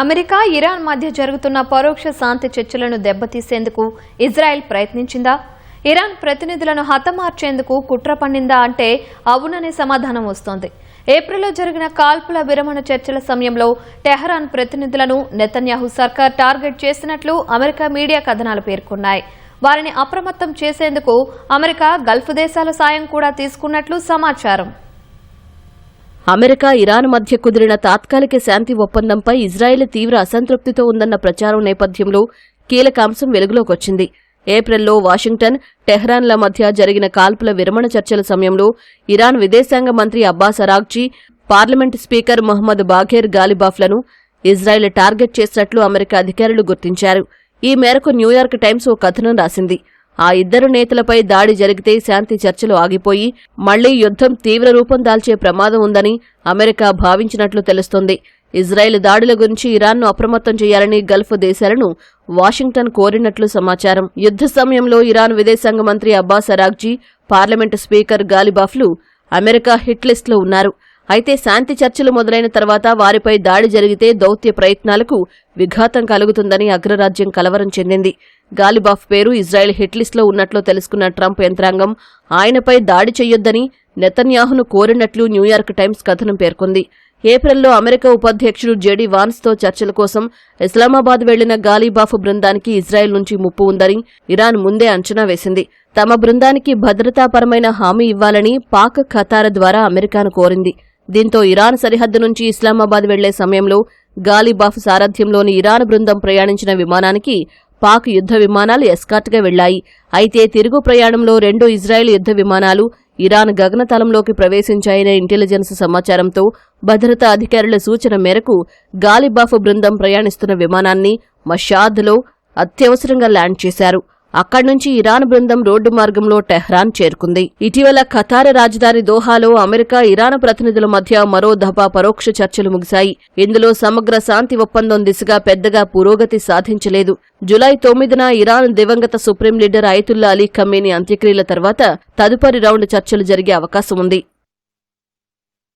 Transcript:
America Iran మధ్య జరుగుతున్న పరోక్ష శాంతి చర్చలను దెబ్బతీసేందుకు ఇజ్రాయెల్ ప్రయత్నించిందా? ఇరాన్ ప్రతినిధులను హతమార్చేందుకు కుట్ర పన్నిందా అంటే అవుననే సమాధానం వస్తోంది. ఏప్రిల్లో జరిగిన కాల్పుల విరమణ చర్చల సమయంలో టెహరాన్ ప్రతినిధులను నెతన్యాహు సర్కార్ టార్గెట్ చేసినట్లు అమెరికా మీడియా కథనాలు పేర్కొన్నాయి. వారిని అప్రమత్తం చేసేందుకు అమెరికా గల్ఫ్ దేశాల సాయం కూడా తీసుకున్నట్లు సమాచారం. అమెరికా ఇరాన్ మధ్య కుదిరిన తాత్కాలిక శాంతి ఒప్పందంపై ఇజ్రాయెల్ తీవ్ర అసంతృప్తితో ఉందన్న ప్రచారం నేపథ్యంలో కీలక అంశం వెలుగులోకొచ్చింది. ఏప్రిల్లో వాషింగ్టన్, టెహ్రాన్ల మధ్య జరిగిన కాల్పుల విరమణ చర్చల సమయంలో ఇరాన్ విదేశాంగ మంత్రి Abbas Araghchi, parliament speaker Mohammad Bagher గాలిబాఫ్లను ఇజ్రాయెల్ టార్గెట్ చేసినట్లు అమెరికా అధికారులు గుర్తించారు. ఈ మేరకు న్యూయార్క్ టైమ్స్ ఓ కథనం రాసింది. ఆ ఇద్దరు నేతలపై దాడి జరిగితే శాంతి చర్చలు ఆగిపోయి మళ్లీ యుద్ధం తీవ్ర రూపం దాల్చే ప్రమాదం ఉందని అమెరికా భావించినట్లు తెలుస్తోంది. ఇజ్రాయెల్ దాడుల గురించి ఇరాన్ను అప్రమత్తం చేయాలని గల్ఫ్ దేశాలను వాషింగ్టన్ కోరినట్లు సమాచారం. యుద్ధ సమయంలో ఇరాన్ విదేశాంగ మంత్రి అబ్బాస్ అరాగ్జీ, పార్లమెంటు స్పీకర్ గాలిబాఫ్లు అమెరికా హిట్ లిస్టులో ఉన్నారు. అయితే శాంతి చర్చలు మొదలైన తర్వాత వారిపై దాడి జరిగితే దౌత్య ప్రయత్నాలకు విఘాతం కలుగుతుందని అగ్రరాజ్యం కలవరం చెందింది. గాలిబాఫ్ పేరు ఇజ్రాయెల్ హిట్ లిస్టులో ఉన్నట్లు తెలుసుకున్న ట్రంప్ యంత్రాంగం ఆయనపై దాడి చెయ్యొద్దని నెతన్యాహును కోరినట్లు న్యూయార్క్ టైమ్స్ కథనం పేర్కొంది. ఏప్రిల్లో అమెరికా ఉపాధ్యక్షుడు జెడీ వాన్స్తో చర్చల కోసం ఇస్లామాబాద్ వెళ్లిన గాలిబాఫ్ బృందానికి ఇజ్రాయెల్ నుంచి ముప్పు ఉందని ఇరాన్ ముందే అంచనా వేసింది. తమ బృందానికి భద్రతాపరమైన హామీ ఇవ్వాలని పాక్, ఖతార్ ద్వారా అమెరికాను కోరింది. దీంతో ఇరాన్ సరిహద్దు నుంచి ఇస్లామాబాద్ వెళ్లే సమయంలో గాలిబాఫ్ సారథ్యంలోని ఇరాన్ బృందం ప్రయాణించిన విమానానికి పాక్ యుద్ధ విమానాలు ఎస్కార్ట్గా వెళ్లాయి. అయితే తిరుగు ప్రయాణంలో 2 ఇజ్రాయెల్ యుద్ధ విమానాలు ఇరాన్ గగనతలంలోకి ప్రవేశించాయనే ఇంటెలిజెన్స్ సమాచారంతో భద్రతా అధికారుల సూచన మేరకు గాలిబాఫ్ బృందం ప్రయాణిస్తున్న విమానాన్ని మషాద్లో అత్యవసరంగా ల్యాండ్ చేశారు. అక్కడి నుంచి ఇరాన్ బృందం రోడ్డు మార్గంలో టెహ్రాన్ చేరుకుంది. ఇటీవల ఖతార్ రాజధాని దోహాలో అమెరికా, ఇరాన్ ప్రతినిధుల మధ్య మరో దఫా పరోక్ష చర్చలు ముగిశాయి. ఇందులో సమగ్ర శాంతి ఒప్పందం దిశగా పెద్దగా పురోగతి సాధించలేదు. జులై 9న ఇరాన్ దివంగత supreme leader Ayatollah Ali Khamenei అంత్యక్రియల తర్వాత తదుపరి రౌండ్ చర్చలు జరిగే అవకాశం ఉంది.